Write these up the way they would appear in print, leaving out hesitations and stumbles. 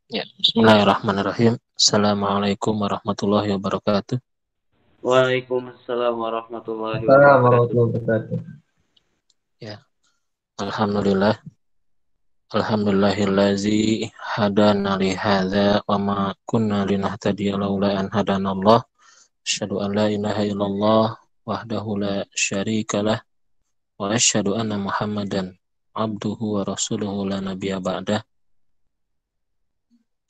Ya, bismillahirrahmanirrahim. Assalamualaikum warahmatullahi wabarakatuh. Waalaikumsalam warahmatullahi Assalamualaikum wabarakatuh. warahmatullahi wabarakatuh. Ya, alhamdulillah. Alhamdulillahillazi hadana li hadza wa ma kunna linahtadiya laula an hadanallah. Asyhadu an la ilaha illallah wahdahu la syarika lah wa asyhadu anna Muhammadan abduhu wa rasuluhu la nabiyya ba'dah.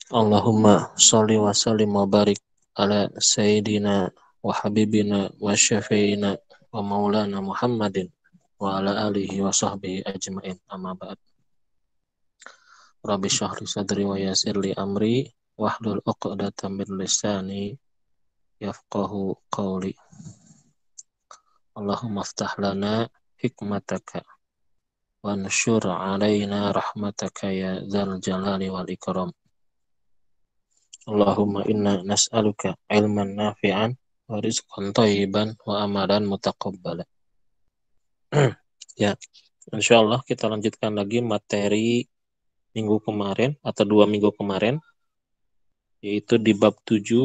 Allahumma shalli wa sallim wa barik ala sayyidina wa habibina wa syafiina wa maulana Muhammadin wa ala alihi wa sahbihi ajma'in, amma ba'd. Rabbi shrah li sadri wa yassir li amri wahlul 'uqdatam min lisani yafqahu qawli. Allahumma aftah lana hikmataka wa anshur 'alaina rahmataka ya dzal jalali wal ikram. Allahumma inna nas'aluka ilman nafi'an wa rizqan thayyiban wa amalan mutaqabbala. Ya, insyaallah kita lanjutkan lagi materi minggu kemarin atau 2 minggu kemarin, yaitu di bab 7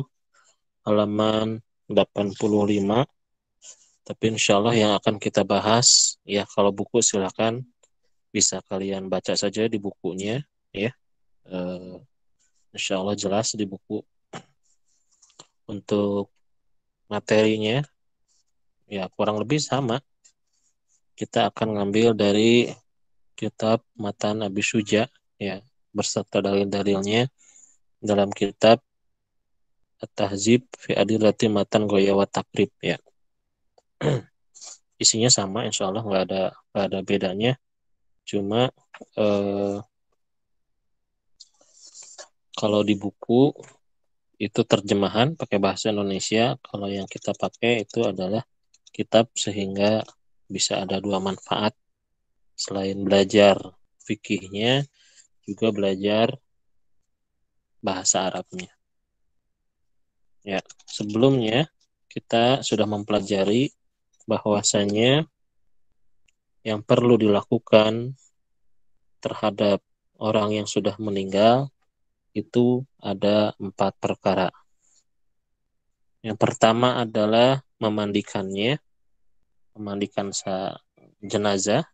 halaman 85. Tapi insyaallah yang akan kita bahas, ya kalau buku silakan bisa kalian baca saja di bukunya, ya. Insyaallah jelas di buku. Untuk materinya ya kurang lebih sama. Kita akan ngambil dari kitab Matan Abi Syuja, ya, berserta dalil-dalilnya dalam kitab At-Tahzib fi Adillati Matan Ghoya wa Takrib, ya. Isinya sama, insyaallah nggak ada bedanya. Cuma kalau di buku itu terjemahan pakai bahasa Indonesia, kalau yang kita pakai itu adalah kitab, sehingga bisa ada dua manfaat. Selain belajar fikihnya, juga belajar bahasa Arabnya. Ya, sebelumnya kita sudah mempelajari bahwasanya yang perlu dilakukan terhadap orang yang sudah meninggal itu ada 4 perkara. Yang pertama adalah memandikannya, memandikan jenazah,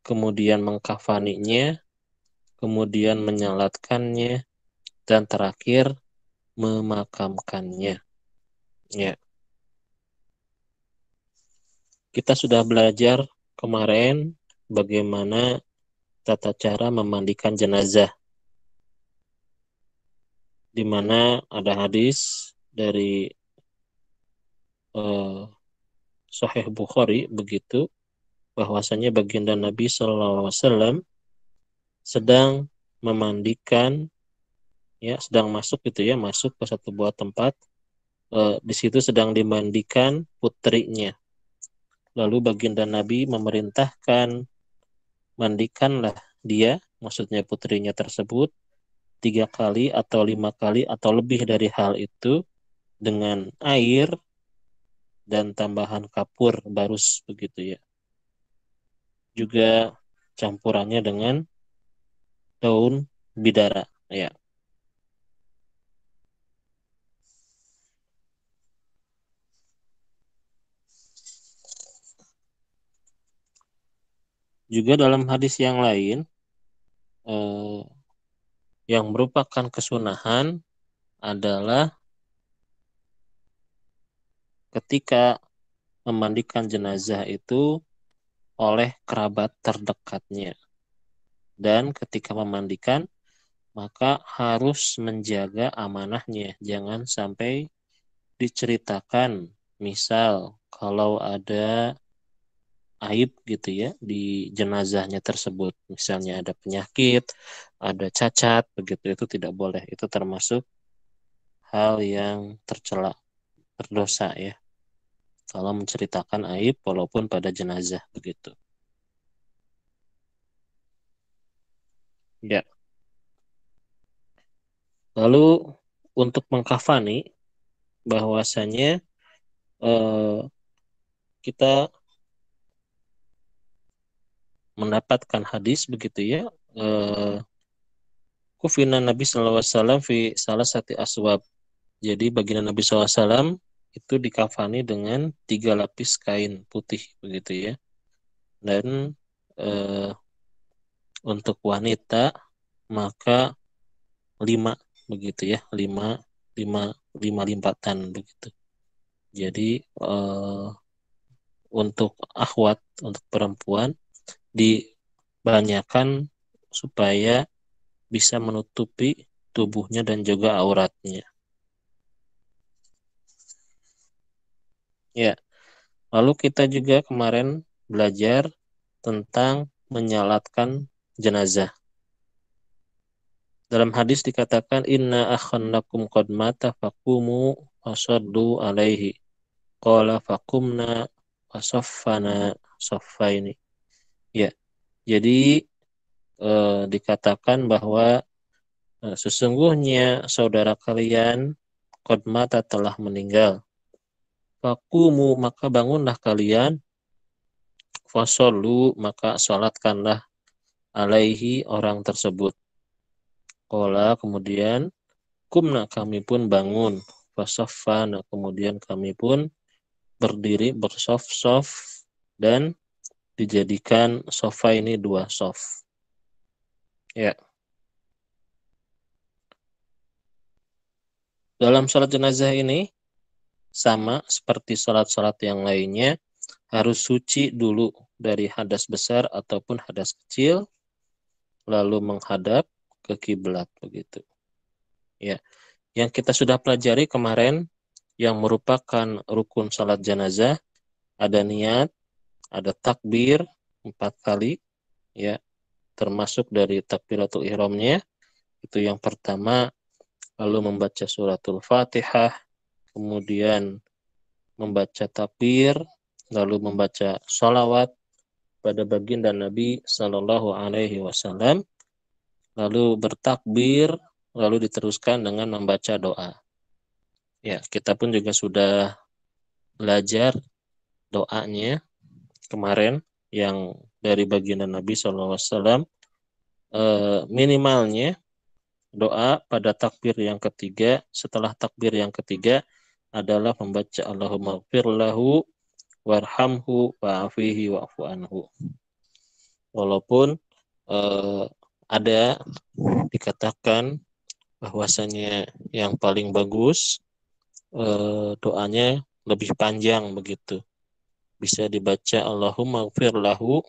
kemudian mengkafaninya, kemudian menyalatkannya, dan terakhir memakamkannya. Ya, kita sudah belajar kemarin bagaimana tata cara memandikan jenazah, di mana ada hadis dari Sahih Bukhari begitu, bahwasanya baginda Nabi SAW sedang memandikan, ya, sedang masuk gitu ya, masuk ke satu buah tempat, di situ sedang dimandikan putrinya. Lalu baginda Nabi memerintahkan, mandikanlah dia, maksudnya putrinya tersebut, 3 kali atau 5 kali atau lebih dari hal itu, dengan air dan tambahan kapur barus begitu ya. Juga campurannya dengan daun bidara, ya. Juga dalam hadis yang lain, eh, yang merupakan kesunahan adalah ketika memandikan jenazah itu oleh kerabat terdekatnya. Dan ketika memandikan, maka harus menjaga amanahnya. Jangan sampai diceritakan, misal kalau ada aib gitu ya di jenazahnya tersebut. Misalnya ada penyakit, ada cacat, begitu, itu tidak boleh. Itu termasuk hal yang tercela, berdosa ya, kalau menceritakan aib walaupun pada jenazah begitu. Ya. Lalu untuk mengkafani, bahwasanya eh, kita mendapatkan hadis begitu ya, kufina Nabi sallallahu alaihi wasallam fi salah satu aswab. Jadi baginda Nabi sallallahu alaihi wasallam itu dikafani dengan 3 lapis kain putih begitu ya. Dan untuk wanita maka 5 begitu ya, 5 limpatan begitu. Jadi untuk akhwat, untuk perempuan dibanyakan supaya bisa menutupi tubuhnya dan juga auratnya. Ya, lalu kita juga kemarin belajar tentang menyalatkan jenazah. Dalam hadis dikatakan inna akhannakum qad mata faqumu fasaddu alaihi. Qala faqumna fasaffana saffaini. Ya. Jadi dikatakan bahwa sesungguhnya saudara kalian qad mata telah meninggal. Faqumu maka bangunlah kalian, fasallu maka salatkanlah alaihi orang tersebut. Qala kemudian kumna kami pun bangun, fasaffana kemudian kami pun berdiri bersaf-saf dan dijadikan sofa ini 2 saf. Ya. Dalam salat jenazah ini sama seperti salat-salat yang lainnya, harus suci dulu dari hadas besar ataupun hadas kecil, lalu menghadap ke kiblat begitu. Ya, yang kita sudah pelajari kemarin yang merupakan rukun salat jenazah ada niat, ada takbir 4 kali, ya, termasuk dari takbiratul ihramnya. Itu yang pertama, lalu membaca suratul Fatihah, kemudian membaca takbir, lalu membaca sholawat pada baginda Nabi Sallallahu Alaihi Wasallam, lalu bertakbir, lalu diteruskan dengan membaca doa. Ya, kita pun juga sudah belajar doanya kemarin yang dari baginda Nabi Sallallahu Alaihi Wasallam. Minimalnya doa pada takbir yang ketiga, setelah takbir yang ketiga adalah membaca Allahumma ighfir lahu warhamhu wa'afihi wa'fu anhu. Walaupun ada dikatakan bahwasanya yang paling bagus doanya lebih panjang begitu. Bisa dibaca Allahumma ighfir lahu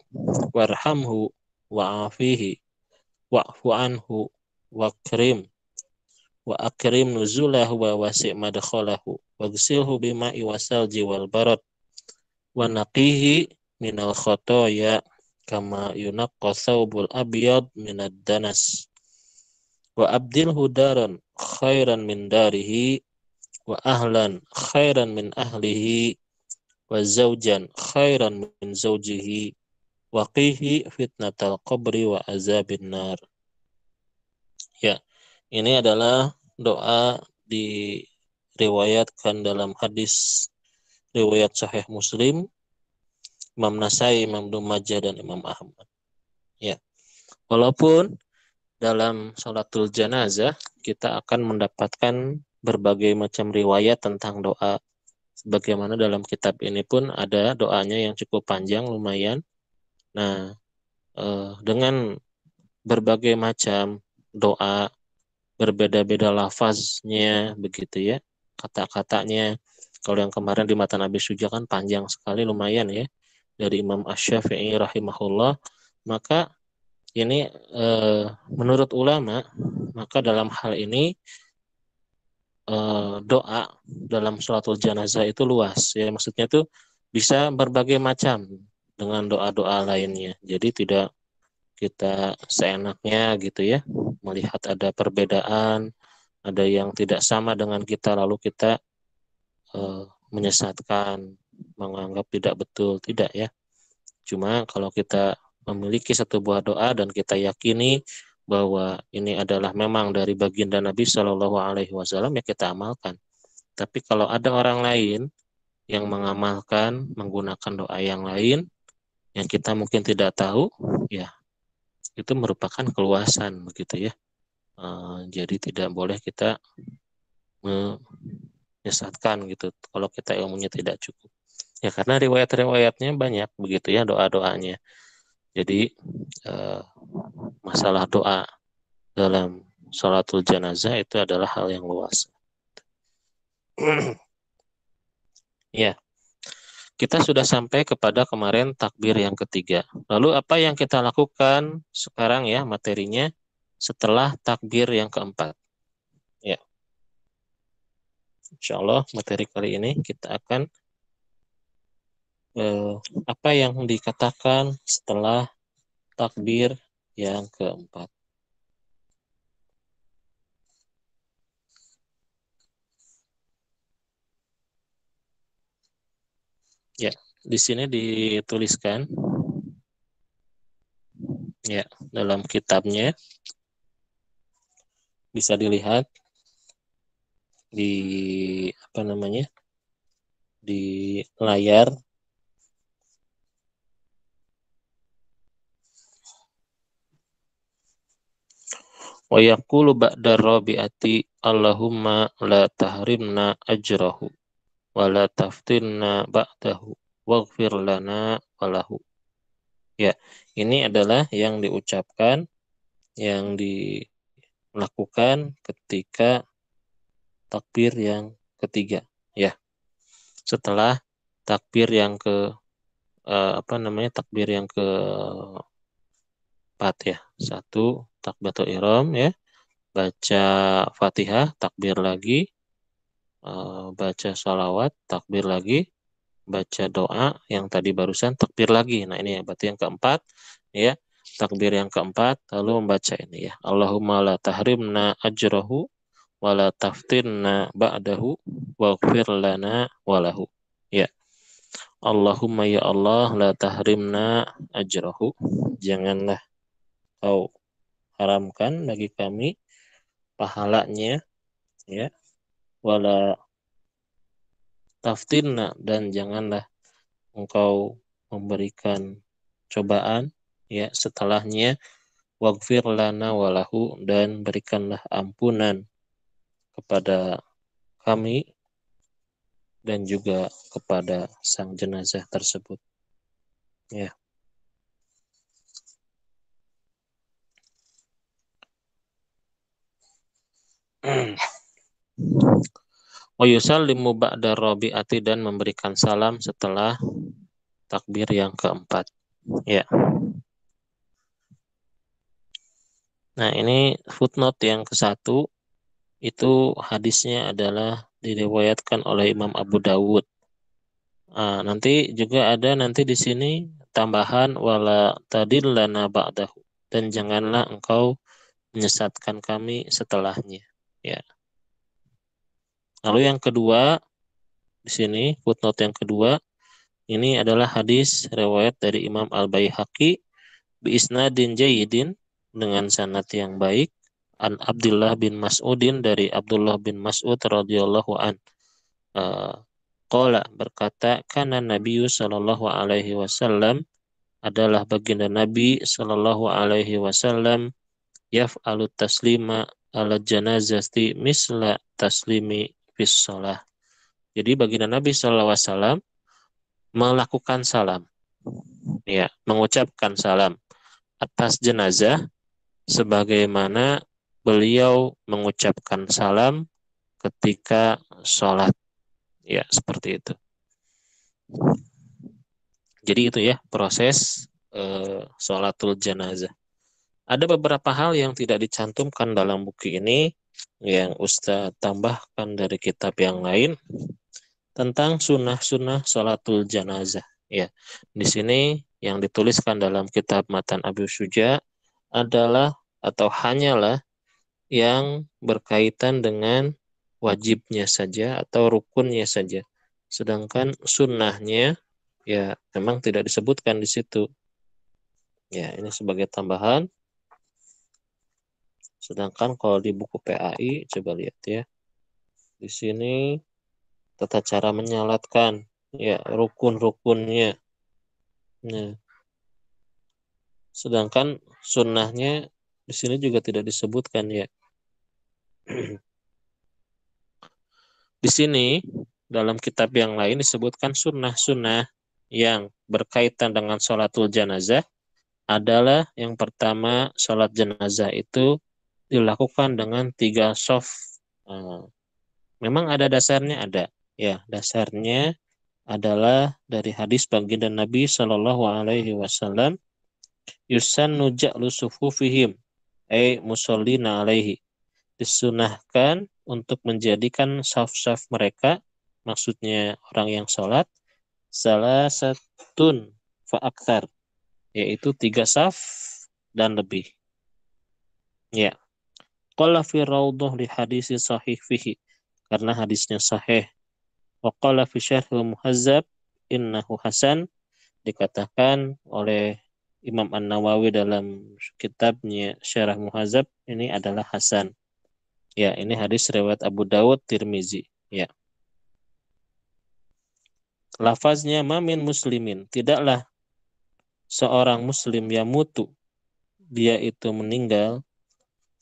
warhamhu wa'afihi wa'fu anhu wa akrim nuzulahu wa wasi' madkhalahu waghsilhu bima'i wasalji wal barad wa naqihi minal khotoya kama yunaqqa thawbul abyad minad danas wa abdilhu daran khairan min darihi wa ahlan khairan min ahlihi wa zawjan khairan min zawjihi wa qihi fitnatal qabri wa azabin nar. Ya, ini adalah doa diriwayatkan dalam hadis riwayat Sahih Muslim, Imam Nasai, Imam Ibnu Majah dan Imam Ahmad. Ya. Walaupun dalam salatul janazah kita akan mendapatkan berbagai macam riwayat tentang doa. Sebagaimana dalam kitab ini pun ada doanya yang cukup panjang lumayan. Nah, dengan berbagai macam doa, berbeda-beda lafaznya begitu ya, kata-katanya. Kalau yang kemarin di Matan Abi Suja kan panjang sekali lumayan ya, dari Imam Asy-Syafi'i rahimahullah. Maka ini menurut ulama, maka dalam hal ini doa dalam sholatul janazah itu luas ya, maksudnya itu bisa berbagai macam dengan doa-doa lainnya. Jadi tidak kita seenaknya gitu ya, melihat ada perbedaan, ada yang tidak sama dengan kita lalu kita menyesatkan, menganggap tidak betul, tidak ya. Cuma kalau kita memiliki satu buah doa dan kita yakini bahwa ini adalah memang dari baginda Nabi Shallallahu Alaihi Wasallam, ya kita amalkan. Tapi kalau ada orang lain yang mengamalkan menggunakan doa yang lain yang kita mungkin tidak tahu, ya itu merupakan keluasan begitu ya. Jadi tidak boleh kita menyesatkan gitu kalau kita ilmunya tidak cukup. Ya karena riwayat-riwayatnya banyak begitu ya doa-doanya. Jadi eh, masalah doa dalam sholatul janazah itu adalah hal yang luas. Ya, kita sudah sampai kepada kemarin takbir yang ketiga. Lalu apa yang kita lakukan sekarang ya materinya setelah takbir yang keempat? Ya, insya Allah materi kali ini kita akan eh, apa yang dikatakan setelah takbir yang keempat. Ya, di sini dituliskan ya dalam kitabnya bisa dilihat di apa namanya di layar. Wa yaqulu ba'da rabi'ati Allahumma la tahrimna ajrahu wa la taftinna ba'dahu waghfir lana walahu. Ya, ini adalah yang diucapkan, yang dilakukan ketika takbir yang ketiga. Ya, setelah takbir yang ke apa namanya takbir yang keempat ya. Satu takbiratul ihram ya, baca Fatihah, takbir lagi, baca sholawat, takbir lagi, baca doa yang tadi barusan, takbir lagi. Nah ini ya, berarti yang keempat, ya, takbir yang keempat, lalu membaca ini ya. Allahumma la tahrimna ajrahu, wa la taftinna ba'dahu, waghfir lana walahu. Ya, Allahumma ya Allah, la tahrimna ajrahu. Janganlah kau haramkan bagi kami pahalanya, ya, wala taftinna, dan janganlah engkau memberikan cobaan ya setelahnya, waghfir lana walahu, dan berikanlah ampunan kepada kami dan juga kepada sang jenazah tersebut ya. Wa yusallimu ba'da rabi'ati, dan memberikan salam setelah takbir yang keempat ya. Nah ini footnote yang ke satu, itu hadisnya adalah diriwayatkan oleh Imam Abu Dawud. Nanti juga ada nanti di sini tambahan wala tadillana ba'dahu, dan janganlah engkau menyesatkan kami setelahnya ya. Lalu yang kedua di sini footnote yang kedua, ini adalah hadis riwayat dari Imam Al-Baihaqi bi isnadin jayyidin, dengan sanad yang baik, an Abdullah bin Mas'udin, dari Abdullah bin Mas'ud radhiyallahu an. Qala, berkata, kana Nabi sallallahu alaihi wasallam, adalah baginda Nabi sallallahu alaihi wasallam, yaf'alu taslima ala janazati misla taslimi fis shalah. Jadi baginda Nabi sallallahu alaihi wasallam melakukan salam, ya, mengucapkan salam atas jenazah sebagaimana beliau mengucapkan salam ketika sholat, ya, seperti itu. Jadi itu ya proses sholatul janazah. Ada beberapa hal yang tidak dicantumkan dalam buku ini yang Ustadz tambahkan dari kitab yang lain tentang sunnah-sunnah sholatul janazah. Ya, di sini yang dituliskan dalam kitab Matan Abu Syuja adalah atau hanyalah yang berkaitan dengan wajibnya saja atau rukunnya saja. Sedangkan sunnahnya ya memang tidak disebutkan di situ. Ya, ini sebagai tambahan. Sedangkan kalau di buku PAI, coba lihat ya. Di sini tata cara menyalatkan, ya, rukun-rukunnya. Nah, sedangkan sunnahnya di sini juga tidak disebutkan ya. Di sini dalam kitab yang lain disebutkan sunnah-sunnah yang berkaitan dengan sholatul janazah adalah yang pertama sholat jenazah itu dilakukan dengan 3 shaf. Eh, Memang ada dasarnya, ada. Ya, dasarnya adalah dari hadis baginda Nabi Shallallahu Alaihi Wasallam, yusannu ja'lu sufufihim, musallina alaihi. Disunahkan untuk menjadikan saf-saf mereka, maksudnya orang yang sholat, salah satun fa'aktar, yaitu 3 saf dan lebih. Ya, qala fi raudhah li hadisi sahih fihi, karena hadisnya sahih. Wa qala fi syarhil muhazzab innahu hasan, dikatakan oleh Imam An-Nawawi dalam kitabnya Syarah Muhazzab, ini adalah hasan. Ya, ini hadis riwayat Abu Dawud, Tirmizi. Ya. Lafaznya mamin muslimin, tidaklah seorang muslim yang mutu, dia itu meninggal,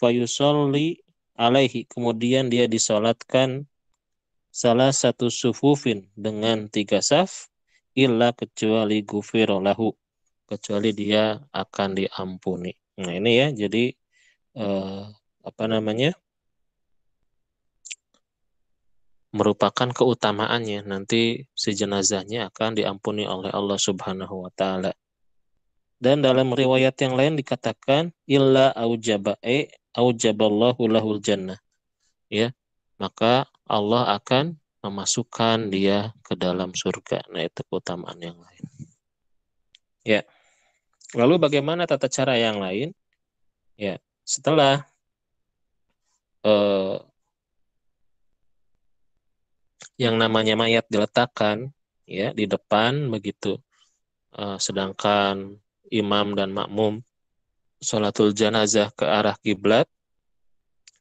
fayusolli alaihi, kemudian dia disolatkan salah satu sufufin dengan 3 saf, illa kecuali gufirolahu, kecuali dia akan diampuni. Nah ini ya, jadi eh, apa namanya, merupakan keutamaannya, nanti si jenazahnya akan diampuni oleh Allah Subhanahu wa taala. Dan dalam riwayat yang lain dikatakan illa aujaballahu lahul jannah, ya. Maka Allah akan memasukkan dia ke dalam surga. Nah, itu keutamaan yang lain. Ya. Lalu bagaimana tata cara yang lain? Ya, setelah eh, yang namanya mayat diletakkan ya di depan begitu, sedangkan imam dan makmum sholatul janazah ke arah kiblat.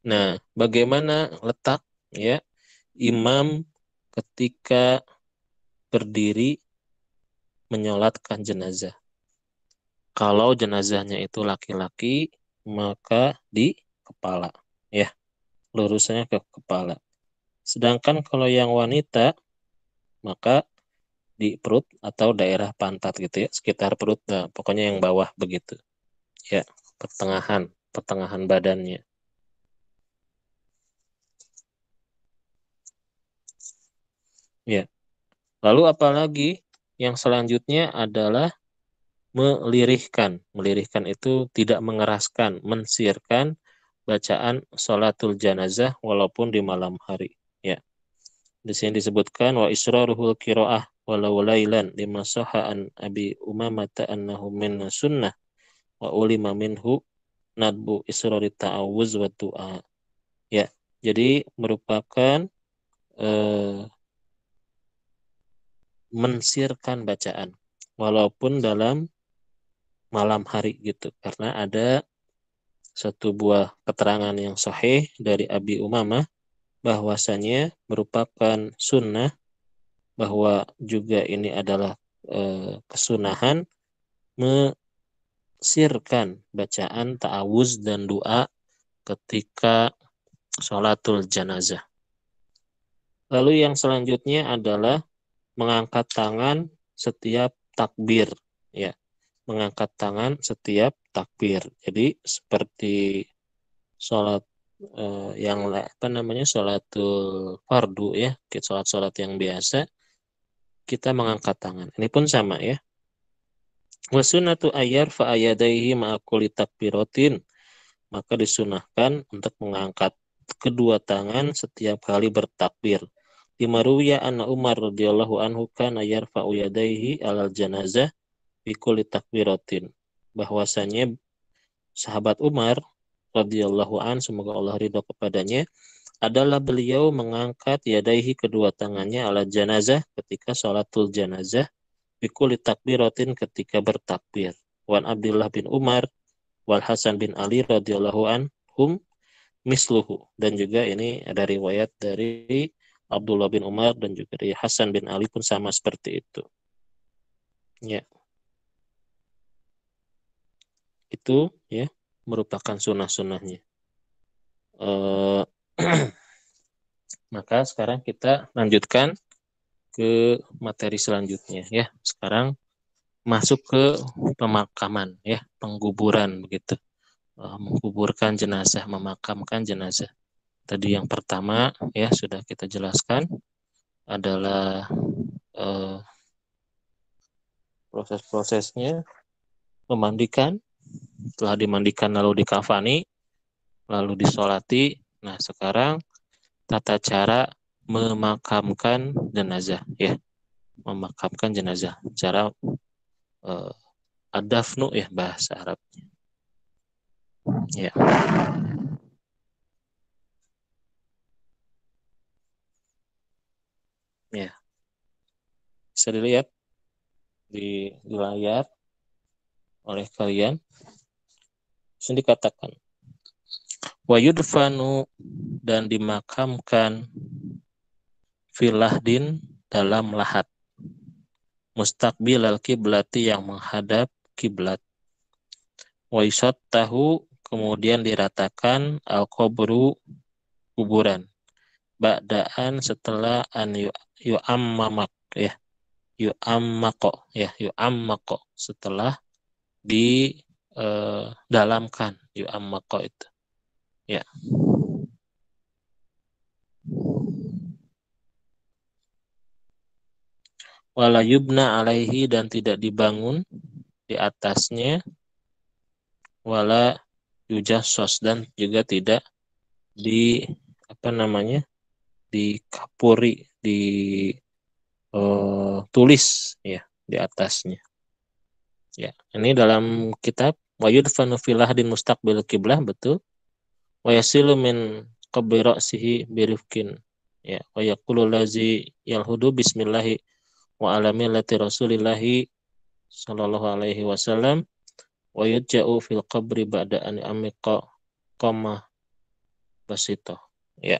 Nah, bagaimana letak ya imam ketika berdiri menyolatkan jenazah? Kalau jenazahnya itu laki-laki, maka di kepala, ya, lurusnya ke kepala. Sedangkan kalau yang wanita, maka di perut atau daerah pantat gitu ya, sekitar perut, nah, pokoknya yang bawah begitu, ya, pertengahan, pertengahan badannya. Ya. Lalu apalagi yang selanjutnya adalah melirihkan. Melirihkan itu tidak mengeraskan, mensirkan bacaan sholatul janazah walaupun di malam hari. Ya. Di sini disebutkan wa israruhul qiraah walau lailan lima an Abi Umamah annahu min sunnah wa ulima minhu nadbu israri ta'awuz wa du'a. Ya. Jadi merupakan eh, mensirkan bacaan walaupun dalam malam hari gitu, karena ada satu buah keterangan yang sahih dari Abi Umamah bahwasanya merupakan sunnah, bahwa juga ini adalah kesunahan mesirkan bacaan ta'awuz dan doa ketika sholatul janazah. Lalu yang selanjutnya adalah mengangkat tangan setiap takbir, ya, mengangkat tangan setiap takbir. Jadi seperti sholat yang apa namanya, sholatul fardu ya, sholat-sholat yang biasa, kita mengangkat tangan. Ini pun sama ya. Wasunatu ayar fa ayadaihi ma'akuli takbiratin, maka disunahkan untuk mengangkat kedua tangan setiap kali bertakbir. Dimaruya anna Umar radhiyallahu anhu kana yarfa'u yadaihi alal janazah fi kulli takbiratin. Bahwasanya sahabat Umar radhiyallahu an, semoga Allah ridho kepadanya, adalah beliau mengangkat yadaihi kedua tangannya ala janazah ketika sholatul janazah, bikuli takbiratin ketika bertakbir. Wan Abdullah bin Umar wal Hasan bin Ali radhiyallahu anhum misluhu, dan juga ini ada riwayat dari Abdullah bin Umar dan juga dari Hasan bin Ali pun sama seperti itu. Ya, itu ya merupakan sunnah-sunnahnya. Maka sekarang kita lanjutkan ke materi selanjutnya ya. Sekarang masuk ke pemakaman ya, pengkuburan begitu. Menguburkan jenazah, memakamkan jenazah. Tadi yang pertama ya sudah kita jelaskan adalah proses-prosesnya memandikan, setelah dimandikan lalu dikafani, lalu disolati. Nah, sekarang tata cara memakamkan jenazah ya, memakamkan jenazah. Cara adafnu ya bahasa Arabnya. Ya. Ya. Bisa dilihat di layar oleh kalian. Sini dikatakan wa yudfanu, dan dimakamkan filahdin, dalam lahat, mustaqbil al-kiblati, yang menghadap kiblat, wa tahu, kemudian diratakan al-qabru, kuburan, ba'daan, setelah an yu'ammamak ya, yu'ammako ya, yu'ammako, setelah di dalamkan, yu'ammako itu ya. Wala yubna alaihi, dan tidak dibangun di atasnya, wala yujassos, dan juga tidak di dikapuri, tulis ya di atasnya. Ya, ini dalam kitab wa yudfanu fil lahdin mustaqbil qiblah, betul. Wa yasilu min qabri ra'sihi birifkin. Ya, wa yaqulu lazi yalhudu bismillahi wa ala millati rasulillahi sallallahu alaihi wasallam, wa yudja'u fil qabri ba'da an amiqa qamah basito. Ya.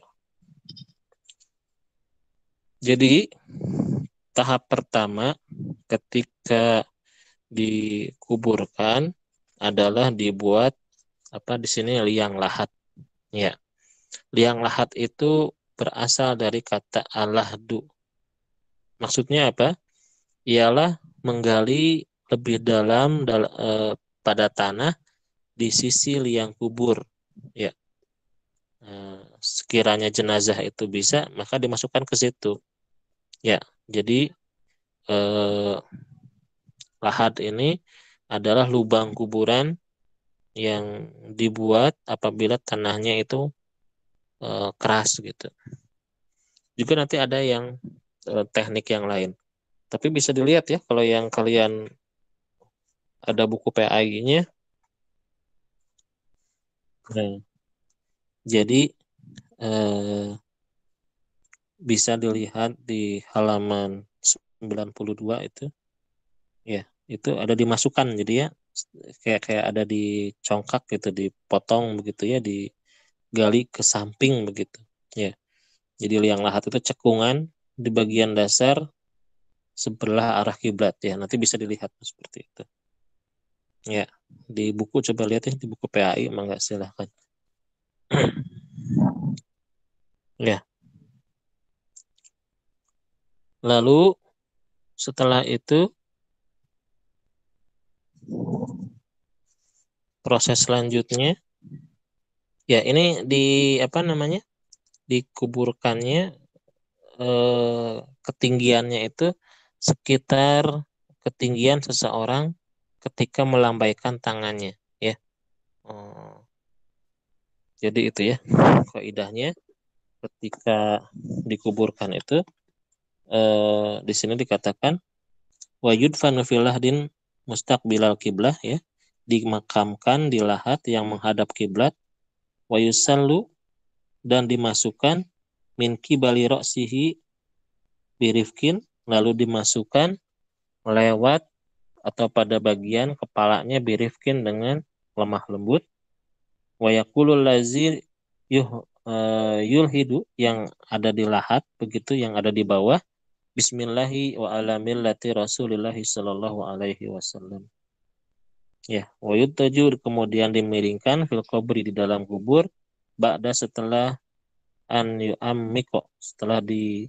Jadi tahap pertama ketika dikuburkan adalah dibuat di sini liang lahat. Ya. Liang lahat itu berasal dari kata alahdu. Maksudnya apa? Ialah menggali lebih dalam pada tanah di sisi liang kubur. Ya. Sekiranya jenazah itu bisa, maka dimasukkan ke situ. Ya, jadi lahat ini adalah lubang kuburan yang dibuat apabila tanahnya itu keras gitu. Juga nanti ada yang teknik yang lain. Tapi bisa dilihat ya kalau yang kalian ada buku PAI-nya. Nah, jadi bisa dilihat di halaman 92 itu. Ya, itu ada dimasukkan, jadi ya kayak ada dicongkak gitu, dipotong begitu ya, digali ke samping begitu. Ya. Jadi liang lahat itu cekungan di bagian dasar sebelah arah kiblat ya. Nanti bisa dilihat seperti itu. Ya, di buku coba lihat ya, di buku PAI, mangga silahkan. Ya. Lalu setelah itu proses selanjutnya ya ini dikuburkannya ketinggiannya itu sekitar ketinggian seseorang ketika melambaikan tangannya ya. Jadi itu ya kaidahnya ketika dikuburkan itu di sini dikatakan wa yudfanu fil lahdin mustaqbilal kiblah ya, dimakamkan di lahat yang menghadap kiblat, wa yusallu, dan dimasukkan min kibali ra'sihi birifkin, lalu dimasukkan lewat atau pada bagian kepalanya birifkin, dengan lemah lembut, wa yaqulul lazi yulhidu, yang ada di lahat begitu, yang ada di bawah, bismillahi wa ala millati rasulillahi sallallahu alaihi wasallam. Ya, wa yuttaju, kemudian dimiringkan fil qabri, di dalam kubur, ba'da, setelah an yu'ammiko, setelah di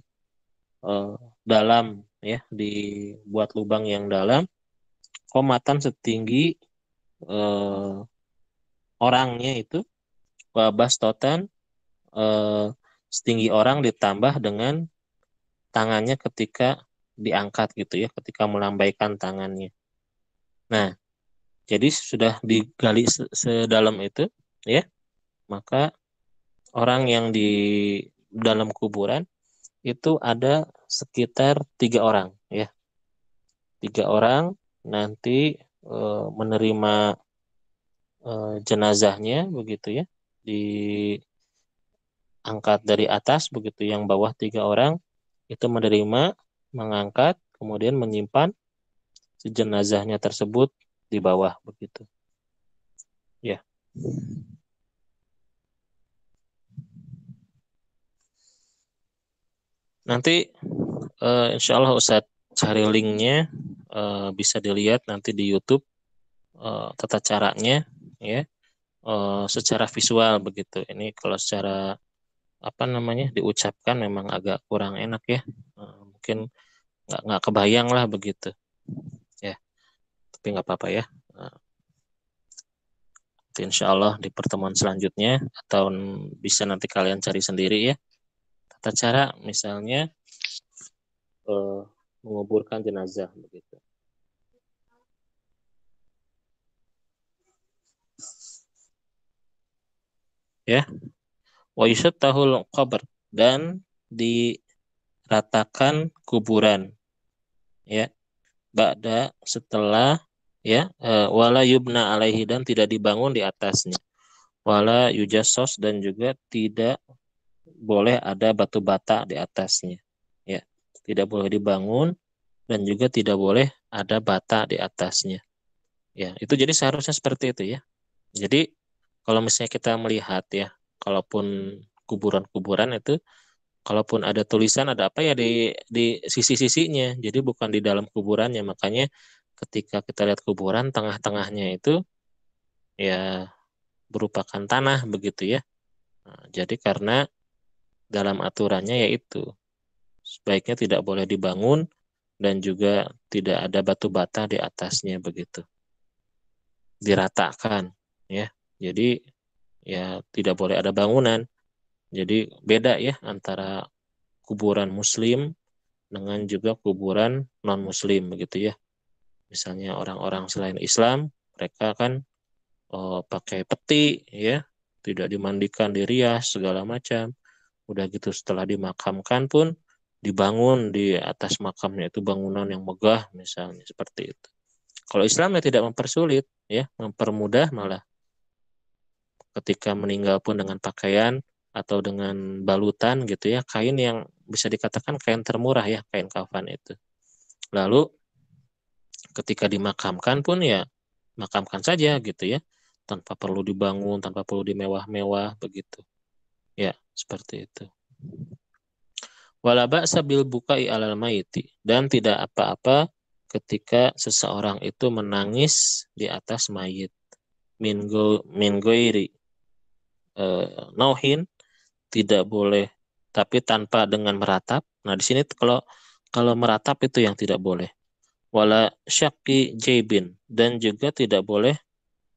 dalam ya, dibuat lubang yang dalam, komatan setinggi orangnya itu, wabastotan setinggi orang ditambah dengan tangannya ketika diangkat gitu ya, ketika melambaikan tangannya. Nah, jadi sudah digali sedalam itu ya, maka orang yang di dalam kuburan itu ada sekitar 3 orang ya, 3 orang nanti menerima jenazahnya begitu ya, diangkat dari atas begitu, yang bawah 3 orang itu menerima, mengangkat, kemudian menyimpan si jenazahnya tersebut di bawah begitu ya. Nanti insya Allah Ustadz cari linknya, bisa dilihat nanti di YouTube tata caranya ya, secara visual begitu. Ini kalau secara apa namanya diucapkan memang agak kurang enak ya, mungkin nggak kebayang lah begitu ya, tapi nggak apa-apa ya. Insya Allah di pertemuan selanjutnya, atau bisa nanti kalian cari sendiri ya tata cara misalnya menguburkan jenazah begitu ya. Wa yusattahul qabr, dan diratakan kuburan ya, ba'da, setelah ya, wala yubna alaihi, dan tidak dibangun di atasnya, wala yujassos, dan juga tidak boleh ada batu bata di atasnya ya, tidak boleh dibangun dan juga tidak boleh ada bata di atasnya ya. Itu jadi seharusnya seperti itu ya. Jadi kalau misalnya kita melihat ya, kalaupun kuburan-kuburan itu, kalaupun ada tulisan ada apa ya di sisi-sisinya, jadi bukan di dalam kuburannya. Makanya ketika kita lihat kuburan, tengah-tengahnya itu ya berupakan tanah begitu ya. Nah, jadi karena dalam aturannya yaitu sebaiknya tidak boleh dibangun dan juga tidak ada batu bata di atasnya begitu. Diratakan ya. Jadi ya tidak boleh ada bangunan. Jadi beda ya antara kuburan muslim dengan juga kuburan non-muslim begitu ya. Misalnya orang-orang selain Islam, mereka kan pakai peti ya, tidak dimandikan, dirias segala macam. Udah gitu setelah dimakamkan pun dibangun di atas makamnya itu bangunan yang megah misalnya seperti itu. Kalau Islam ya tidak mempersulit ya, mempermudah malah. Ketika meninggal pun dengan pakaian atau dengan balutan gitu ya, kain yang bisa dikatakan kain termurah ya, kain kafan itu. Lalu ketika dimakamkan pun ya makamkan saja gitu ya, tanpa perlu dibangun, tanpa perlu dimewah-mewah begitu. Ya, seperti itu. Wala ba'sa bil bukai alal maiti, dan tidak apa-apa ketika seseorang itu menangis di atas mayit. Min goiri nauhin, tidak boleh, tapi tanpa dengan meratap. Nah, di sini kalau kalau meratap itu yang tidak boleh. Wala syaqi jaibin, dan juga tidak boleh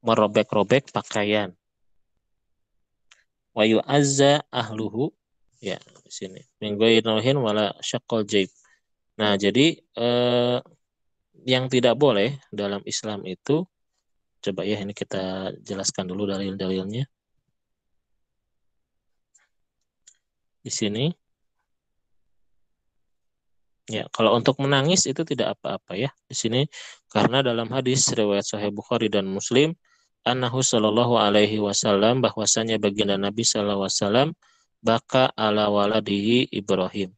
merobek-robek pakaian. Wa yu'azza ahluhu, ya di sini. Min ghairi nauhin wala syaqqal jaib. Nah, jadi yang tidak boleh dalam Islam itu, coba ya ini kita jelaskan dulu dalil-dalilnya. Di sini ya, kalau untuk menangis itu tidak apa-apa ya. Di sini karena dalam hadis riwayat Sahih Bukhari dan Muslim, annahu sallallahu alaihi wasallam, bahwasanya baginda Nabi sallallahu alaihi wasallam baka ala waladihi Ibrahim.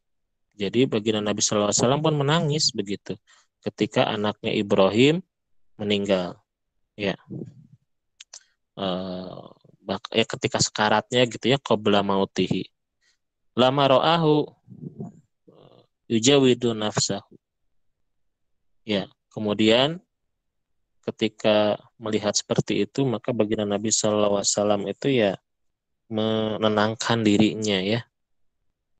Jadi baginda Nabi sallallahu alaihi wasallam pun menangis begitu ketika anaknya Ibrahim meninggal. Ya. Ketika sekaratnya gitu ya, qabla mautihi. Lama ra'ahu yujawidu nafsahu. Ya, kemudian ketika melihat seperti itu, maka baginda Nabi SAW itu ya menenangkan dirinya ya.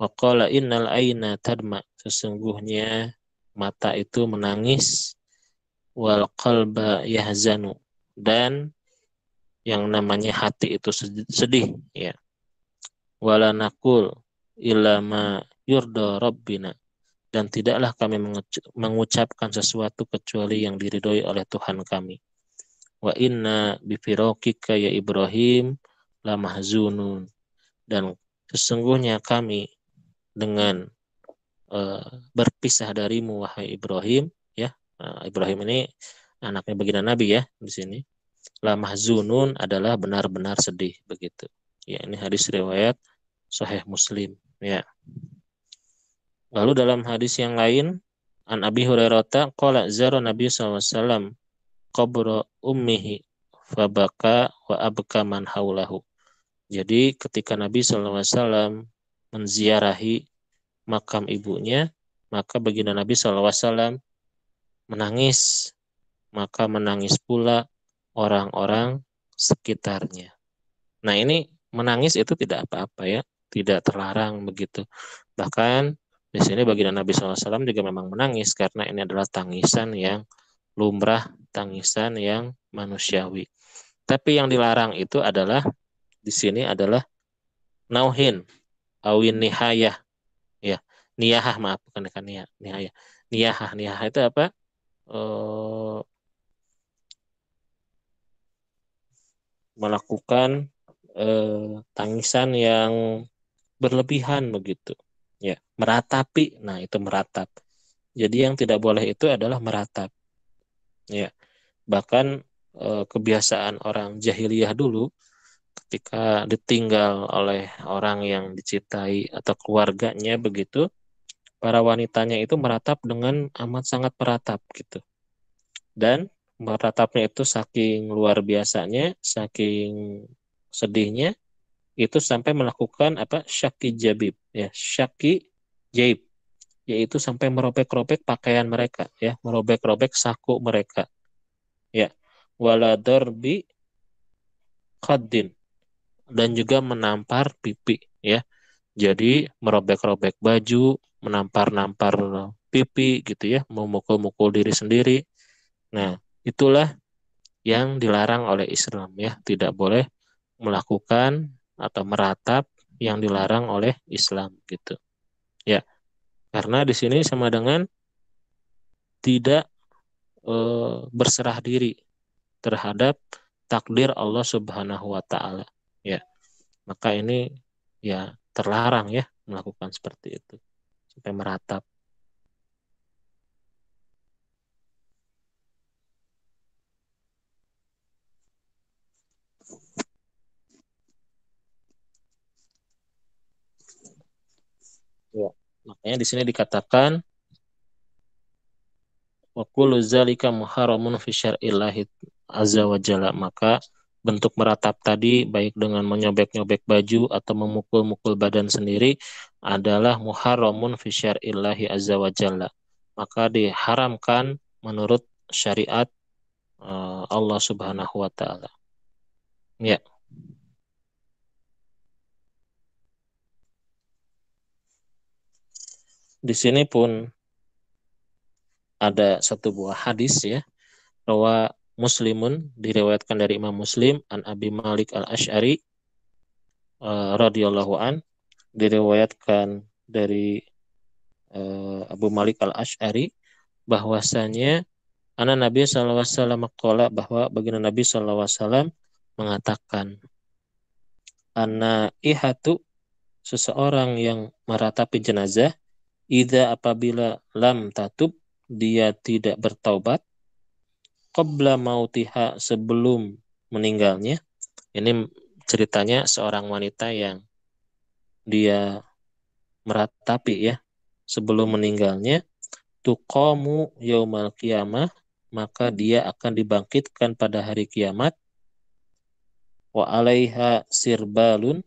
Wa qala innal aina tadma, sesungguhnya mata itu menangis, wal qalba yahzanu, dan yang namanya hati itu sedih, ya. Wala naqul illa ma yurda rabbina, dan tidaklah kami mengucapkan sesuatu kecuali yang diridhoi oleh Tuhan kami. Wa inna bifiraqika ya Ibrahim lamahzunun, dan sesungguhnya kami dengan berpisah darimu wahai Ibrahim, ya. Ibrahim ini anaknya baginda Nabi, ya, di sini. Lamahzunun adalah benar-benar sedih, begitu. Ya, ini hadis riwayat Sahih Muslim, ya. Lalu dalam hadis yang lain, an Abi Hurairah qala zara Nabi SAW qabra ummihi fabaka wa abka man haulahu. Jadi ketika Nabi SAW menziarahi makam ibunya, maka baginda Nabi SAW menangis, maka menangis pula orang-orang sekitarnya. Nah, ini menangis itu tidak apa-apa, ya, tidak terlarang begitu. Bahkan di sini baginda Nabi SAW juga memang menangis karena ini adalah tangisan yang lumrah, tangisan yang manusiawi. Tapi yang dilarang itu adalah di sini adalah nauhin, awin nihayah, ya, niyahah, maaf, bukan nihayah, niyahah itu apa? Melakukan tangisan yang berlebihan begitu, ya, meratapi. Nah, itu meratap. Jadi yang tidak boleh itu adalah meratap, ya. Bahkan kebiasaan orang jahiliyah dulu ketika ditinggal oleh orang yang dicintai atau keluarganya begitu, para wanitanya itu meratap dengan amat sangat meratap gitu. Dan meratapnya itu saking luar biasanya, saking sedihnya, itu sampai melakukan apa, syaki jabib, ya, syaki jaib, yaitu sampai merobek-robek pakaian mereka, ya, merobek-robek saku mereka, ya. Wala darbi khaddin, dan juga menampar pipi, ya. Jadi merobek-robek baju, menampar-nampar pipi gitu, ya, memukul-mukul diri sendiri. Nah, itulah yang dilarang oleh Islam, ya. Tidak boleh melakukan atau meratap yang dilarang oleh Islam gitu. Ya, karena di sini sama dengan tidak berserah diri terhadap takdir Allah Subhanahu wa taala. Ya, maka ini ya terlarang, ya, melakukan seperti itu sampai meratap. Ya, makanya di sini dikatakan wa kullu zalika muharramun fi syar'illahi azza wa jalla, maka bentuk meratap tadi baik dengan menyobek-nyobek baju atau memukul-mukul badan sendiri adalah muharramun fi syar'illahi azza wa jalla, maka diharamkan menurut syariat Allah Subhanahu wa taala. Ya, di sini pun ada satu buah hadis, ya, bahwa Muslimun, diriwayatkan dari Imam Muslim an Abi Malik Al-Asy'ari radhiyallahu an, diriwayatkan dari Abu Malik Al-Asy'ari bahwasanya Nabi sallallahu alaihi wasallam qala, bahwa baginda Nabi sallallahu alaihi wasallam mengatakan, ihatu, seseorang yang meratapi jenazah, idza, apabila lam tatub, dia tidak bertaubat, qabla mautiha, sebelum meninggalnya. Ini ceritanya seorang wanita yang dia meratapi, ya, sebelum meninggalnya, tuqamu yaumal qiyamah, maka dia akan dibangkitkan pada hari kiamat, wa alaiha sirbalun,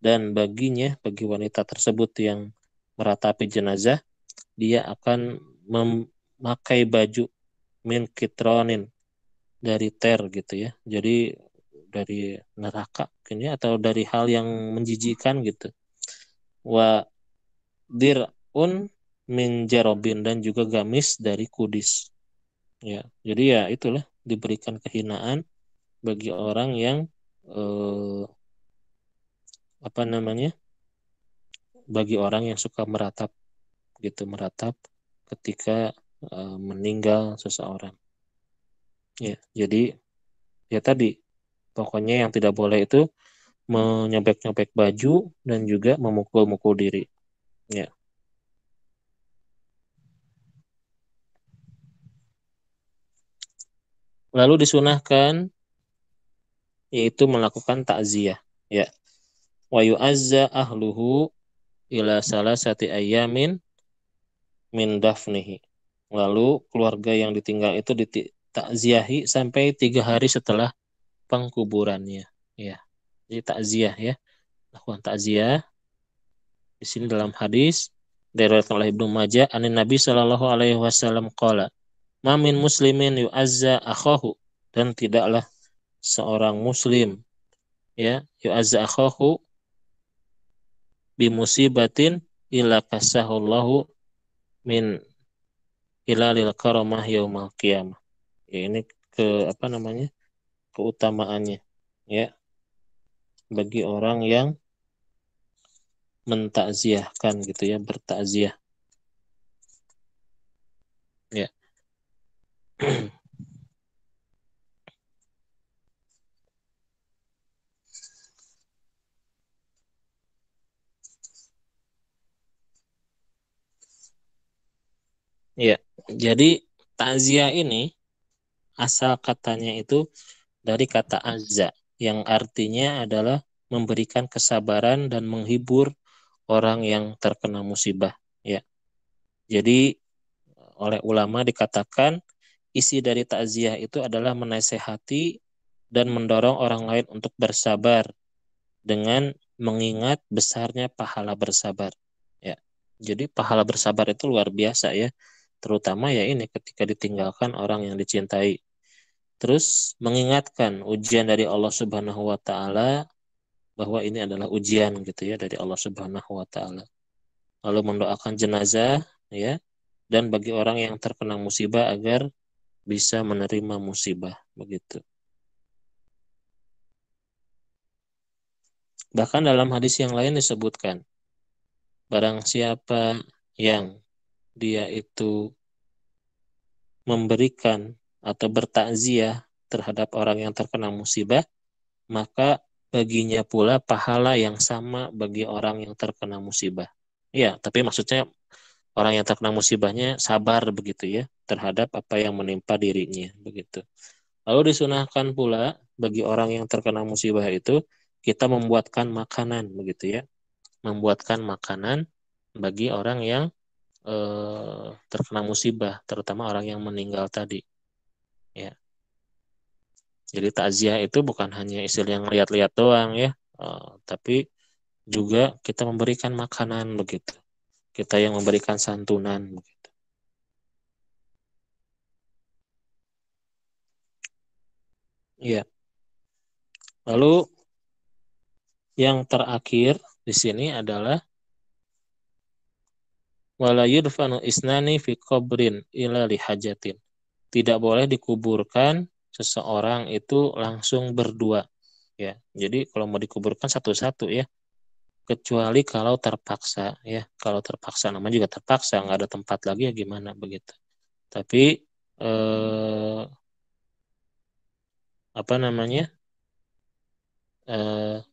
dan baginya, bagi wanita tersebut yang meratapi jenazah, dia akan memakai baju min kitronin, dari ter gitu, ya. Jadi dari neraka mungkin, ya, atau dari hal yang menjijikan gitu. Wa dir'un min jarobin, dan juga gamis dari kudis. Ya, jadi ya itulah, diberikan kehinaan bagi orang yang apa namanya? Bagi orang yang suka meratap gitu, meratap ketika meninggal seseorang. Ya, jadi ya tadi pokoknya yang tidak boleh itu menyobek-nyobek baju dan juga memukul-mukul diri. Ya. Lalu disunahkan yaitu melakukan takziah. Ya. Wa yu'azza ahluhu ila salasati ayamin min dafnihi. Lalu keluarga yang ditinggal itu ditakziahi sampai 3 hari setelah pengkuburannya. Ya. Jadi takziah ya. Lakukan takziah. Di sini dalam hadis diriwayatkan oleh Ibnu Majah, anin Nabi Shallallahu alaihi wasallam qala, "Ma min muslimin yu'azza akhahu." Dan tidaklah seorang muslim ya yu'azza akhahu bimusibatin illa kasahullahu min ilalil karamah yaumal qiyamah. Ya, ini ke apa namanya? Keutamaannya ya bagi orang yang mentakziahkan gitu ya, bertakziah ya. Ya, jadi takziah ini asal katanya itu dari kata azza yang artinya adalah memberikan kesabaran dan menghibur orang yang terkena musibah ya. Jadi oleh ulama dikatakan isi dari takziah itu adalah menasehati dan mendorong orang lain untuk bersabar dengan mengingat besarnya pahala bersabar ya. Jadi pahala bersabar itu luar biasa ya, terutama ya ini ketika ditinggalkan orang yang dicintai. Terus mengingatkan ujian dari Allah Subhanahu wa taala, bahwa ini adalah ujian gitu ya dari Allah Subhanahu wa taala. Lalu mendoakan jenazah ya, dan bagi orang yang terkena musibah agar bisa menerima musibah begitu. Bahkan dalam hadis yang lain disebutkan, barang siapa yang dia itu memberikan atau bertakziah terhadap orang yang terkena musibah, maka baginya pula pahala yang sama bagi orang yang terkena musibah. Ya, tapi maksudnya orang yang terkena musibahnya sabar begitu ya terhadap apa yang menimpa dirinya begitu. Lalu disunahkan pula bagi orang yang terkena musibah itu kita membuatkan makanan begitu ya, membuatkan makanan bagi orang yang terkena musibah, terutama orang yang meninggal tadi. Ya, jadi takziah itu bukan hanya istilah yang lihat-lihat doang ya, tapi juga kita memberikan makanan begitu. Kita yang memberikan santunan begitu. Ya. Lalu yang terakhir di sini adalah wala yudfanu isnani fi qabrin ila lihajatin. Tidak boleh dikuburkan seseorang itu langsung berdua ya. Jadi kalau mau dikuburkan satu-satu ya, kecuali kalau terpaksa ya. Kalau terpaksa, namanya juga terpaksa, nggak ada tempat lagi ya gimana begitu. Tapi apa namanya? Eh,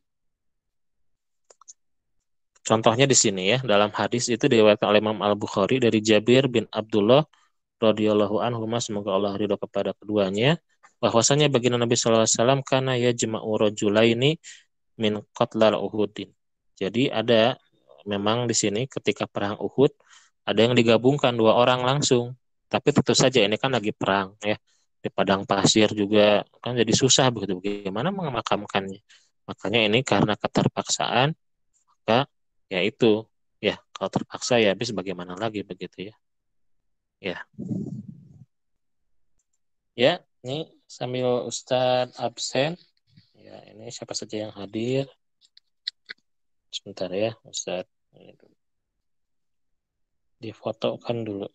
Contohnya di sini ya, dalam hadis itu diriwayatkan oleh Imam Al-Bukhari dari Jabir bin Abdullah radhiyallahu anhu, semoga Allah ridho kepada keduanya, bahwasanya baginda Nabi sallallahu alaihi wasallam kana yajma'u rajulaini min qatlal Uhudin. Jadi ada memang di sini ketika perang Uhud ada yang digabungkan 2 orang langsung. Tapi tentu saja ini kan lagi perang ya. Di padang pasir juga kan jadi susah begitu. Bagaimana memakamkannya? Makanya ini karena keterpaksaan, maka ya itu ya, kalau terpaksa ya habis bagaimana lagi begitu ya. Ya. Ya, ini sambil Ustadz absen. Ya, ini siapa saja yang hadir? Sebentar ya, Ustadz. Difotokan dulu.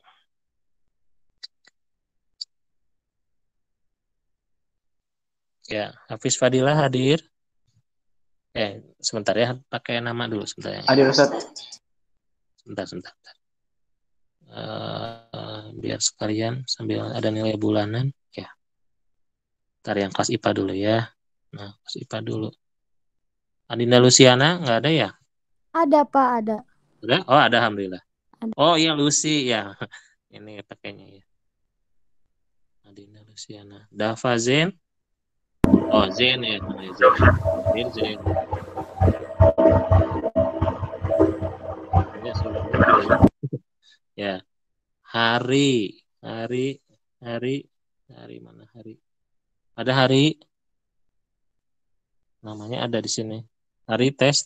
Ya, Hafiz Fadilah hadir. Sebentar ya, pakai nama dulu sebentar ya. Hadir Ustaz. Sebentar. Biar sekalian sambil ada nilai bulanan. Ya, ntar yang kelas IPA dulu ya. Nah, kelas IPA dulu. Adinda Luciana nggak ada ya? Ada Pak, ada. Udah? Oh, ada, alhamdulillah. Ada. Oh iya, Lucy ya. Ini pakainya ya. Adinda Luciana. Dava Zen. Oh, Zen ya. Zen. Zen. Ya, sudah muncul ya. Ya. Hari mana Hari? Ada Hari. Namanya ada di sini. Hari tes.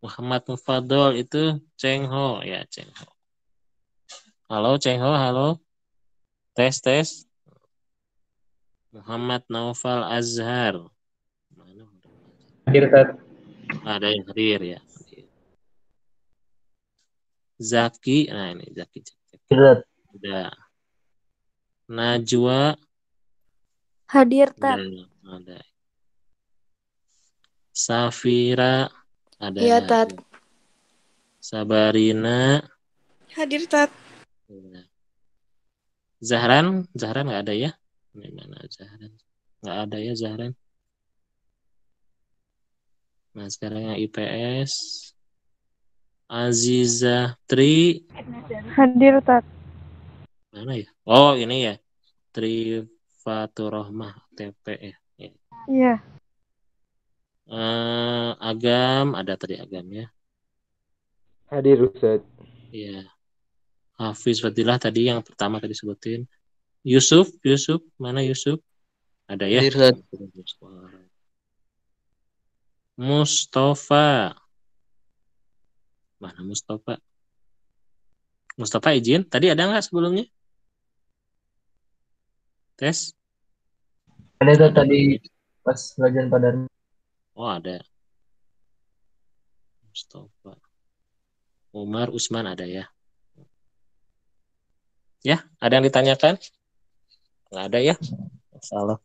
Muhammad Mufadol itu Cheng Ho ya, Cheng Ho. Halo Cheng Ho, halo. Tes. Muhammad Naufal Azhar. Mana? Hadir Ustaz. Ada yang hadir ya. Zaki, nah ini Zaki. Ustaz. Udah. Najwa. Hadir Tat. Ada. Safira. Ada. Iya Tat. Sabarina. Hadir Tat. Zahran nggak ada ya? Mana Zahran? Nggak ada ya Zahran. Nah sekarang yang IPS. Aziza Tri. Hadir Tat. Mana ya? Oh ini ya. Tri Faturrahmah TP ya. Iya. Agam ada tadi Agam ya. Hadir Ustaz. Iya. Hafiz Fadilah tadi yang pertama tadi sebutin. Yusuf mana Yusuf? Ada ya. Hadir Ustaz. Mustafa. Mana Mustafa? Mustafa izin. Tadi ada nggak sebelumnya? Tes. Ada Ustaz tadi pas pelajaran pada. Oh ada. Mustafa. Umar Usman ada ya. Ya, ada yang ditanyakan? Nggak ada ya? Salah.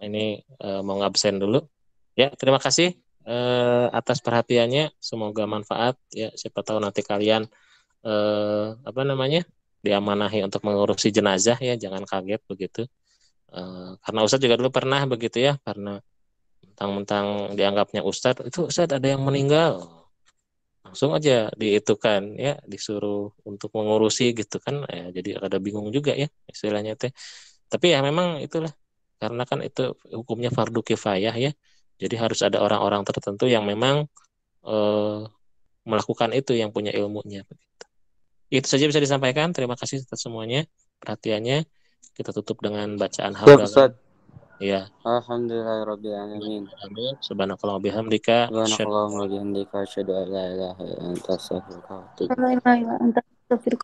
Ini mau ngabsen dulu. Ya, terima kasih atas perhatiannya. Semoga manfaat ya. Siapa tahu nanti kalian diamanahi untuk mengurusi jenazah ya. Jangan kaget begitu. Karena Ustadz juga dulu pernah begitu ya. Karena mentang-mentang dianggapnya Ustadz, itu Ustadz ada yang meninggal. Langsung aja diitukan ya, disuruh untuk mengurusi gitu kan. Jadi ada bingung juga ya istilahnya teh. Tapi ya memang itulah. Karena kan itu hukumnya fardu kifayah ya. Jadi harus ada orang-orang tertentu yang memang melakukan itu yang punya ilmunya. Begitu. Itu saja bisa disampaikan. Terima kasih atas semuanya perhatiannya. Kita tutup dengan bacaan hamdalah. Ya. Alhamdulillahirabbil alamin. Subhanakallahumma bihamdika. Subhanakallahumma wa bihamdika asyhadu an la ilaha illa anta astaghfiruka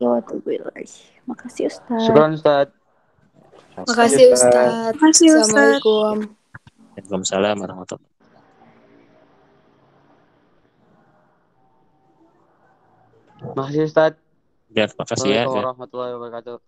wa atubu ilaik. Makasih Ustaz. Syukran Ustaz. Makasih Ustaz. Assalamualaikum. Waalaikumsalam warahmatullahi Makasih Ustaz. wabarakatuh. Makasih ya. Assalamualaikum warahmatullahi wabarakatuh.